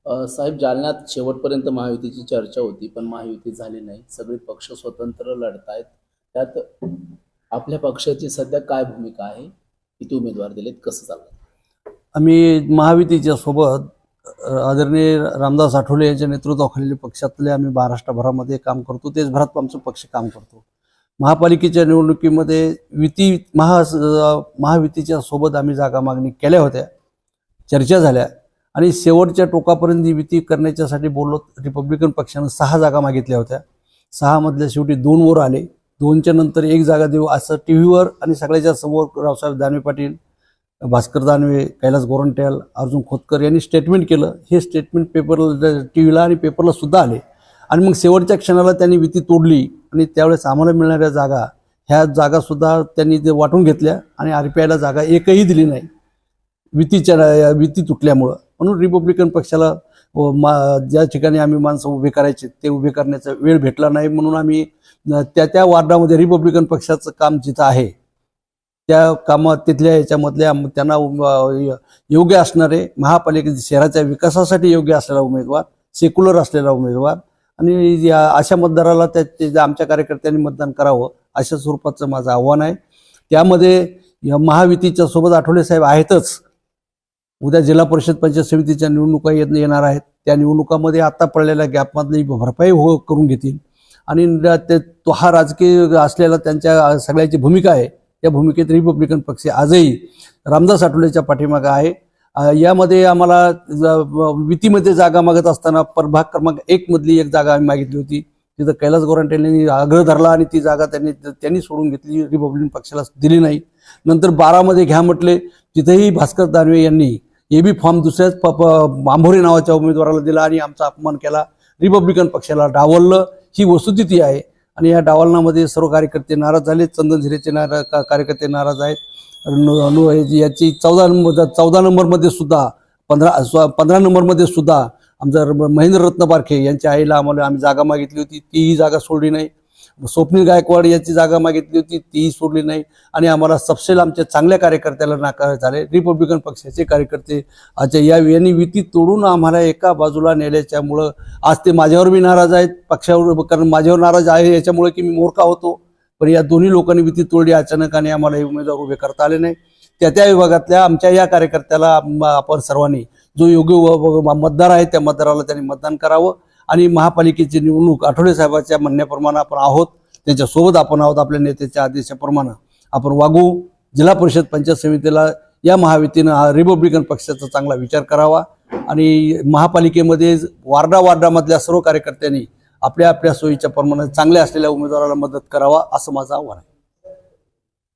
साहेब, जालन्यात शेवटपर्यंत महायुतीची चर्चा होती, पण महायुती झाली नाही. सगळे पक्ष स्वतंत्र लढतायत. त्यात आपल्या पक्षाची सध्या काय भूमिका आहे? किती उमेदवार दिलेत? कसं चाललंय? आम्ही महायुतीच्या सोबत आदरणीय रामदास आठवले यांच्या नेतृत्वाखालील पक्षातले आम्ही महाराष्ट्रभरामध्ये काम करतो. देशभरात आमचं पक्ष काम करतो. महापालिकेच्या निवडणुकीमध्ये महायुतीच्या सोबत आम्ही जागा मागणी केल्या होत्या, चर्चा झाल्या आणि शेवटच्या टोकापर्यंत युती करण्याच्यासाठी बोललो. रिपब्लिकन पक्षानं 6 जागा मागितल्या होत्या. 6 मधल्या शेवटी 2 वर आले. 2च्या नंतर 1 जागा देऊ असं टीव्हीवर आणि सगळ्याच्या समोर रावसाहेब दानवे पाटील, भास्कर दानवे, कैलास गोरंट्याल, अर्जुन खोतकर यांनी स्टेटमेंट केलं. हे स्टेटमेंट पेपरला, टीव्हीला आणि पेपरला सुद्धा आले. आणि मग शेवटच्या क्षणाला त्यांनी युती तोडली आणि त्यावेळेस आम्हाला मिळणाऱ्या जागा, ह्या जागासुद्धा त्यांनी ते वाटून घेतल्या आणि RPIला जागा एकही दिली नाही युती तुटल्यामुळं. म्हणून रिपब्लिकन पक्षाला ज्या ठिकाणी आम्ही माणसं उभे करायचे ते उभे करण्याचा वेळ भेटला नाही. म्हणून आम्ही त्या वार्डामध्ये रिपब्लिकन पक्षाचं काम जिथं आहे त्या कामात तिथल्या याच्यामधल्या त्यांना योग्य असणारे, महापालिका शहराच्या विकासासाठी योग्य असलेला उमेदवार, सेक्युलर असलेला उमेदवार आणि अशा मतदाराला आमच्या कार्यकर्त्यांनी मतदान करावं अशा स्वरूपाचं माझं आव्हान आहे. त्यामध्ये महायुतीच्या सोबत आठवले साहेब आहेतच. उद्या जिल्हा परिषद पंचायत समितीच्या निवडणुका येणार आहेत. त्या निवडणुकामध्ये आता पडलेल्या गॅपमधली भरपाई करून घेतील आणि तो हा राजकीय असलेला त्यांच्या सगळ्याची भूमिका आहे. त्या भूमिकेत रिपब्लिकन पक्ष आजही रामदास आठवलेच्या पाठीमागे आहे. यामध्ये आम्हाला युतीमध्ये जागा मागत असताना प्रभाग क्रमांक 1 मधली 1 जागा आम्ही मागितली होती. तिथं कैलास गोरंट्याल यांनी आग्रह धरला आणि ती जागा त्यांनी सोडून घेतली, रिपब्लिकन पक्षाला दिली नाही. नंतर 12 मध्ये घ्या म्हटले, तिथेही भास्कर दानवे यांनी बी फॉर्म दुसऱ्याच आंभोरे नावाच्या उमेदवाराला दिला आणि आमचा अपमान केला. रिपब्लिकन पक्षाला डावललं. ही वस्तुस्थिती आहे आणि या डावलनामध्ये सर्व कार्यकर्ते नाराज झाले. चंदन झिरेचे कार्यकर्ते नाराज आहेत. याची 14 नंबरमध्ये सुद्धा 15 नंबरमध्ये सुद्धा आमचा महेंद्र रत्न पारखे यांच्या आईला आम्ही जागा मागितली होती, तीही जागा सोडली नाही. स्वप्नील गायकवाड यांची जागा मागितली होती, तीही सोडली नाही. आणि आम्हाला सबसेल आमच्या चांगल्या कार्यकर्त्याला नाकार झाले. रिपब्लिकन पक्षाचे कार्यकर्ते यांनी युती तोडून आम्हाला एका बाजूला नेल्याच्यामुळं आज ते माझ्यावर बी नाराज आहेत, पक्षावर, कारण माझ्यावर नाराज आहे याच्यामुळे की मी मोरका होतो. पण या दोन्ही लोकांनी युती तोडली अचानक आणि आम्हाला हे उमेदवार उभे करता आले नाही. त्या विभागातल्या आमच्या या कार्यकर्त्याला आपण सर्वांनी जो योग्य मतदार आहे त्या मतदाराला त्यांनी मतदान करावं आणि महापालिकेची निवडणूक आठवले साहेबांच्या म्हणण्याप्रमाणे आपण आहोत, त्यांच्यासोबत आपण आहोत. आपल्या नेत्याच्या आदेशाप्रमाणे आपण वागू. जिल्हा परिषद पंचायत समितीला या महायुतीनं रिपब्लिकन पक्षाचा चांगला विचार करावा आणि महापालिकेमध्ये वार्डामधल्या सर्व कार्यकर्त्यांनी आपल्या सोयीच्या प्रमाणे चांगल्या असलेल्या उमेदवाराला मदत करावा असं माझं आव्हान आहे.